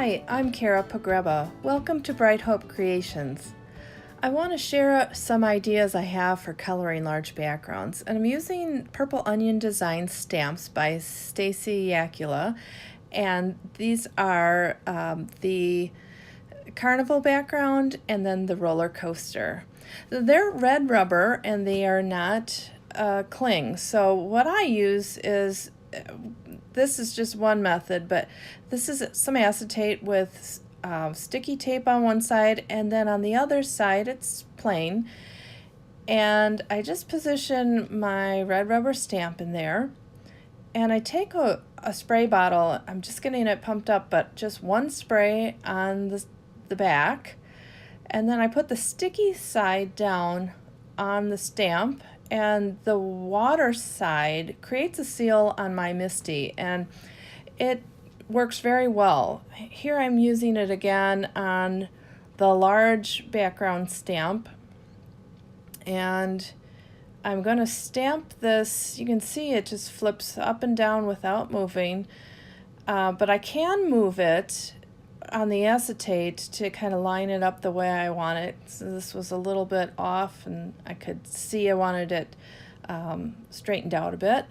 Hi, I'm Kara Pogreba. Welcome to Bright Hope Creations. I want to share some ideas I have for coloring large backgrounds, and I'm using Purple Onion Design stamps by Stacey Yacula, and these are the Carnival background and then the roller coaster. They're red rubber and they are not cling, so what I use is this is just one method, but this is some acetate with sticky tape on one side, and then on the other side it's plain. And I just position my red rubber stamp in there, and I take a spray bottle. I'm just getting it pumped up, but just one spray on the back, and then I put the sticky side down on the stamp, and the water side creates a seal on my MISTI, and it works very well. Here I'm using it again on the large background stamp, and I'm going to stamp this. You can see it just flips up and down without moving, but I can move it on the acetate to kind of line it up the way I want it. So this was a little bit off, and I could see I wanted it straightened out a bit.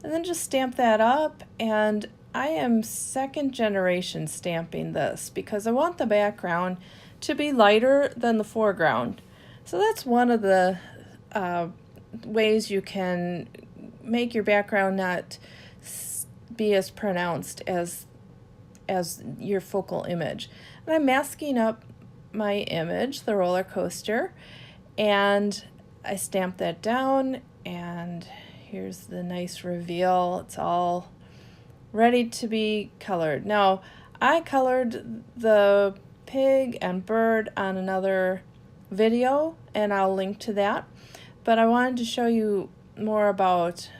And then just stamp that up, and I am second generation stamping this because I want the background to be lighter than the foreground. So that's one of the ways you can make your background not be as pronounced as your focal image. And I'm masking up my image, the roller coaster, and I stamp that down, and here's the nice reveal. It's all ready to be colored. Now, I colored the pig and bird on another video, and I'll link to that, but I wanted to show you more about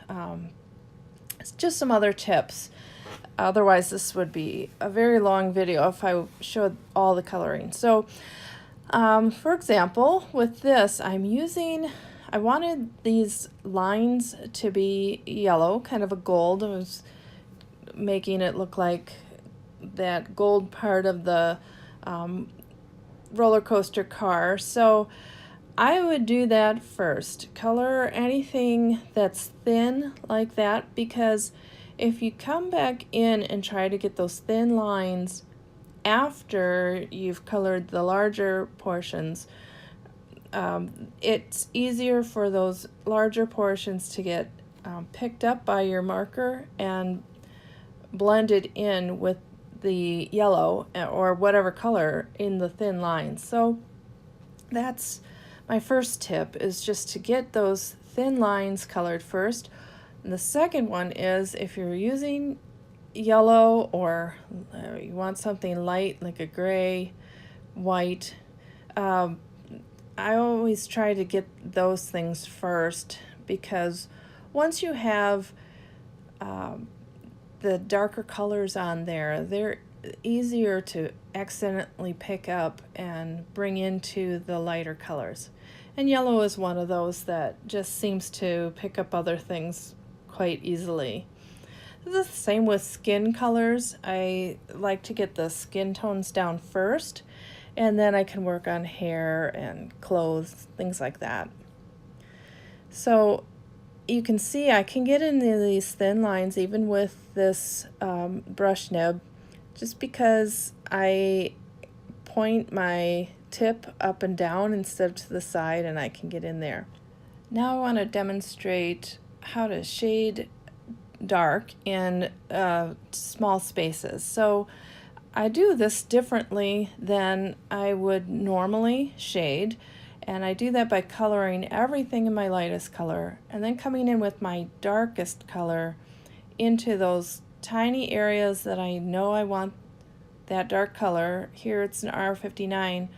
just some other tips. Otherwise, this would be a very long video if I showed all the coloring. So, for example, with this, I wanted these lines to be yellow, kind of a gold. I was making it look like that gold part of the roller coaster car. So I would do that first. Color anything that's thin like that, because if you come back in and try to get those thin lines after you've colored the larger portions, it's easier for those larger portions to get picked up by your marker and blended in with the yellow or whatever color in the thin lines. So that's my first tip, is just to get those thin lines colored first. And the second one is, if you're using yellow or you want something light like a gray, white, I always try to get those things first, because once you have the darker colors on there, they're easier to accidentally pick up and bring into the lighter colors. And yellow is one of those that just seems to pick up other things quite easily. The same with skin colors. I like to get the skin tones down first, and then I can work on hair and clothes, things like that. So you can see I can get into these thin lines even with this brush nib, just because I point my tip up and down instead of to the side, and I can get in there. Now I want to demonstrate how to shade dark in small spaces. So I do this differently than I would normally shade, and I do that by coloring everything in my lightest color and then coming in with my darkest color into those tiny areas that I know I want that dark color. Here it's an R59,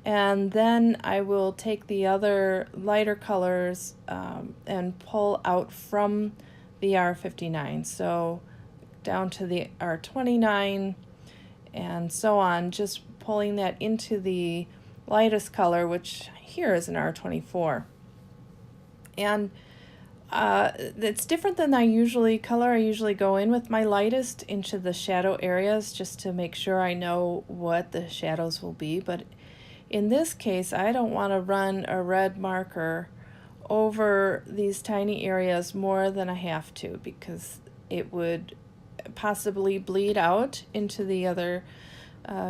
and then I will take the other lighter colors and pull out from the R59, so down to the R29 and so on, just pulling that into the lightest color, which here is an R24. And It's different than I usually color. I usually go in with my lightest into the shadow areas just to make sure I know what the shadows will be. But in this case, I don't want to run a red marker over these tiny areas more than I have to, because it would possibly bleed out into the other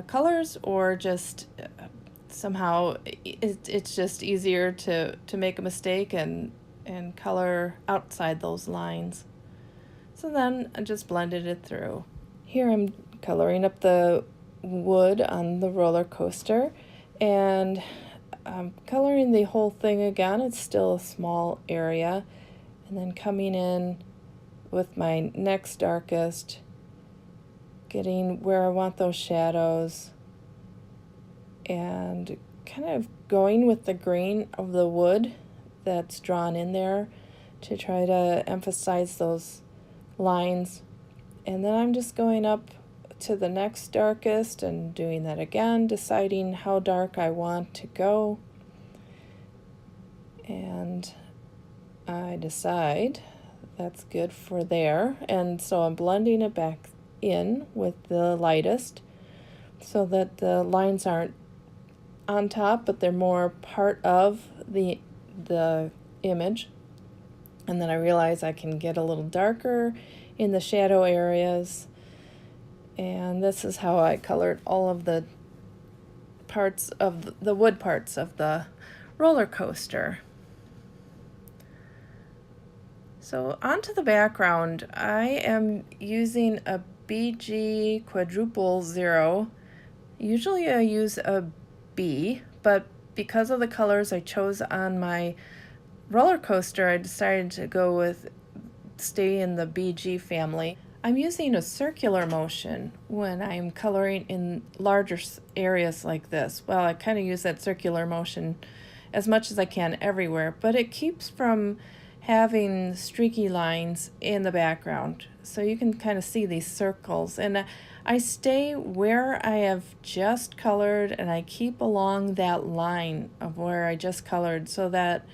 colors, or just somehow it's just easier to make a mistake and color outside those lines. So then I just blended it through. Here I'm coloring up the wood on the roller coaster, and I'm coloring the whole thing again. It's still a small area, and then coming in with my next darkest, getting where I want those shadows, and kind of going with the grain of the wood that's drawn in there to try to emphasize those lines. And then I'm just going up to the next darkest and doing that again, deciding how dark I want to go. And I decide that's good for there, and so I'm blending it back in with the lightest so that the lines aren't on top, but they're more part of the image. And then I realize I can get a little darker in the shadow areas, and this is how I colored all of the parts of the wood parts of the roller coaster. So onto the background, I am using a BG quadruple 0. Usually I use a B, but because of the colors I chose on my roller coaster, I decided to stay in the BG family. I'm using a circular motion when I'm coloring in larger areas like this. Well, I kind of use that circular motion as much as I can everywhere, but it keeps from having streaky lines in the background. So you can kind of see these circles, and I stay where I have just colored, and I keep along that line of where I just colored so that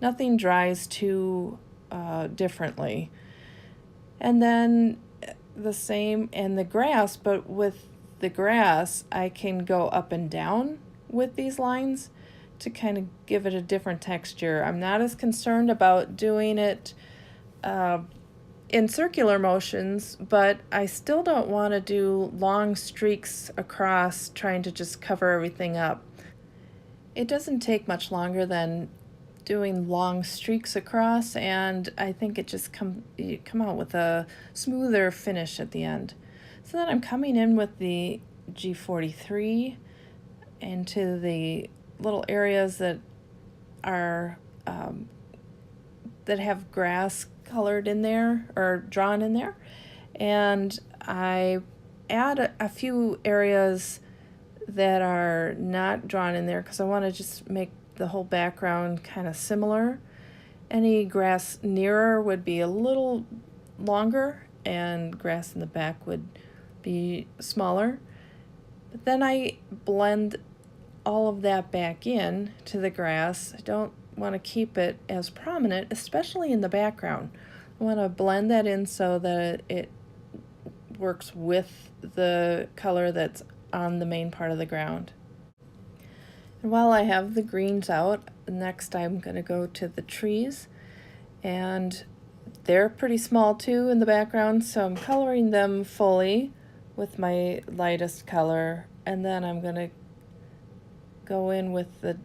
nothing dries too differently. And then the same in the grass, but with the grass I can go up and down with these lines to kind of give it a different texture. I'm not as concerned about doing it in circular motions, but I still don't want to do long streaks across trying to just cover everything up. It doesn't take much longer than doing long streaks across, and I think you come out with a smoother finish at the end. So then I'm coming in with the G43 into the little areas that are that have grass colored in there or drawn in there, and I add a few areas that are not drawn in there because I want to just make the whole background kind of similar. Any grass nearer would be a little longer, and grass in the back would be smaller. But then I blend all of that back in to the grass. I don't want to keep it as prominent, especially in the background. I want to blend that in so that it works with the color that's on the main part of the ground. And while I have the greens out, next I'm going to go to the trees, and they're pretty small too in the background, so I'm coloring them fully with my lightest color, and then I'm going to go in with the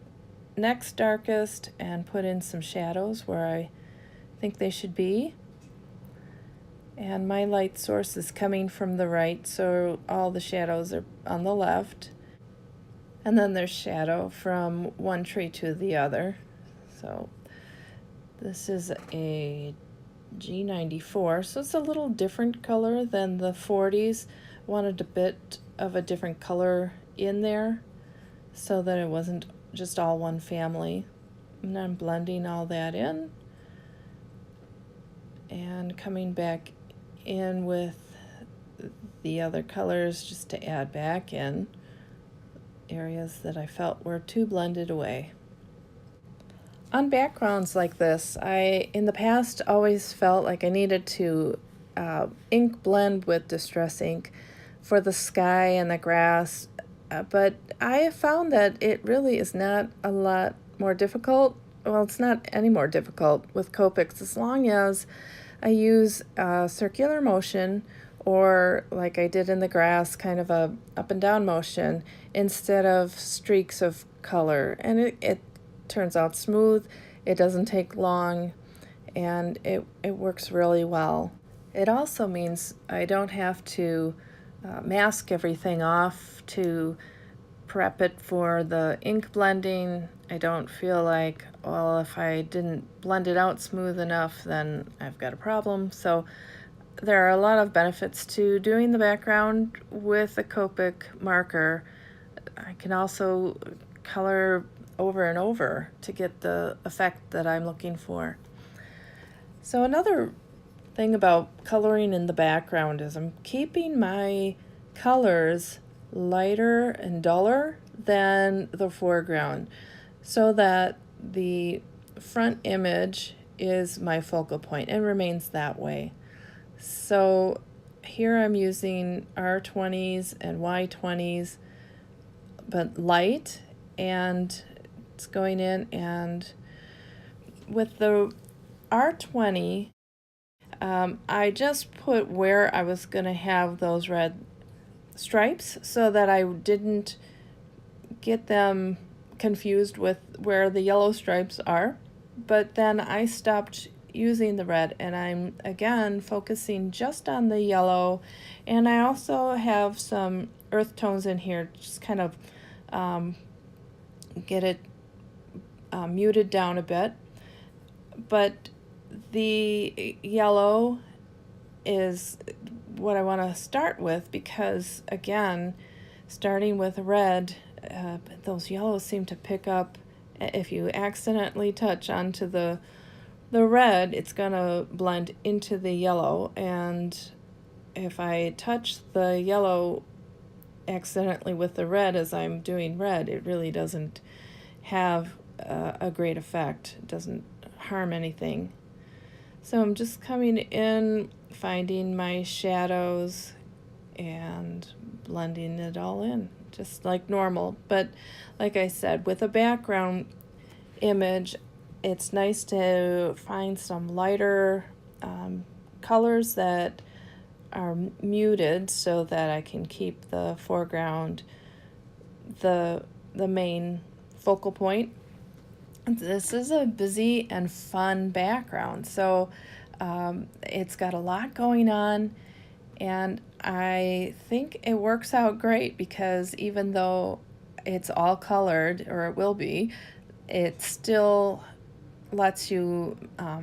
next darkest and put in some shadows where I think they should be. And my light source is coming from the right, so all the shadows are on the left. And then there's shadow from one tree to the other. So this is a G94, so it's a little different color than the 40s. I wanted a bit of a different color in there so that it wasn't just all one family. And I'm blending all that in and coming back in with the other colors just to add back in areas that I felt were too blended away. On backgrounds like this, I, in the past, always felt like I needed to ink blend with Distress ink for the sky and the grass, but I have found that it really is not a lot more difficult. Well, it's not any more difficult with Copics as long as I use circular motion, or like I did in the grass, kind of a up and down motion instead of streaks of color. And it turns out smooth, it doesn't take long, and it works really well. It also means I don't have to mask everything off to prep it for the ink blending. I don't feel like, well, if I didn't blend it out smooth enough, then I've got a problem. So there are a lot of benefits to doing the background with a Copic marker. I can also color over and over to get the effect that I'm looking for. So another thing about coloring in the background is I'm keeping my colors lighter and duller than the foreground so that the front image is my focal point and remains that way. So here I'm using R20s and Y20s, but light, and it's going in, and with the R20, I just put where I was going to have those red stripes so that I didn't get them confused with where the yellow stripes are. But then I stopped using the red, and I'm again focusing just on the yellow, and I also have some earth tones in here, just kind of get it muted down a bit. But the yellow is what I want to start with, because again, starting with red, those yellows seem to pick up. If you accidentally touch onto the red, it's going to blend into the yellow, and if I touch the yellow accidentally with the red as I'm doing red, it really doesn't have a great effect. It doesn't harm anything. So I'm just coming in, finding my shadows and blending it all in, just like normal. But like I said, with a background image, it's nice to find some lighter colors that are muted so that I can keep the foreground the main focal point. This is a busy and fun background, so it's got a lot going on, and I think it works out great because even though it's all colored, or it will be, it still lets you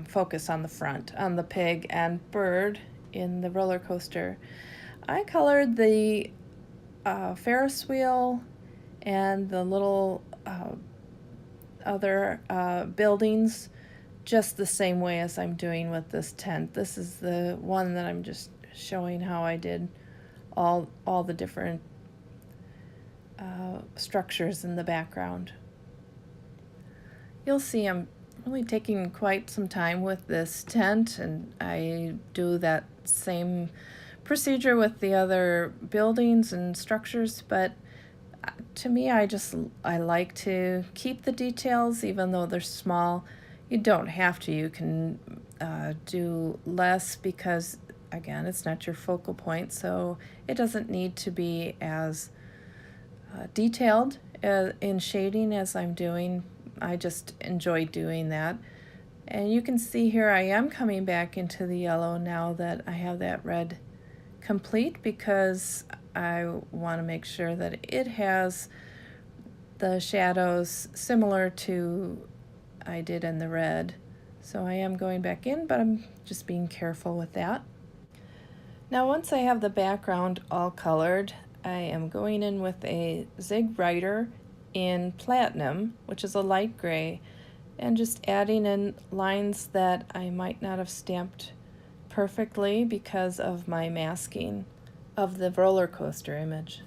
focus on the front, on the pig and bird in the roller coaster. I colored the Ferris wheel and the little other buildings just the same way as I'm doing with this tent. This is the one that I'm just showing how I did all the different structures in the background. You'll see I'm really taking quite some time with this tent, and I do that same procedure with the other buildings and structures, but to me, I like to keep the details even though they're small. You don't have to. You can do less because, again, it's not your focal point, so it doesn't need to be as detailed in shading as I'm doing. I just enjoy doing that. And you can see here I am coming back into the yellow now that I have that red complete, because I want to make sure that it has the shadows similar to I did in the red. So I am going back in, but I'm just being careful with that. Now once I have the background all colored, I am going in with a Zig Writer in Platinum, which is a light gray, and just adding in lines that I might not have stamped perfectly because of my masking of the roller coaster image.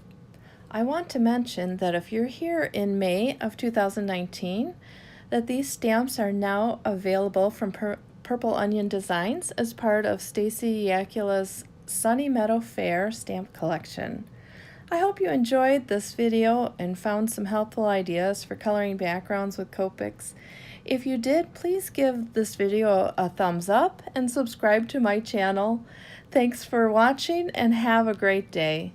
I want to mention that if you're here in May of 2019, that these stamps are now available from Purple Onion Designs as part of Stacey Yacula's Sunny Meadow Fair stamp collection. I hope you enjoyed this video and found some helpful ideas for coloring backgrounds with Copics. If you did, please give this video a thumbs up and subscribe to my channel. Thanks for watching and have a great day.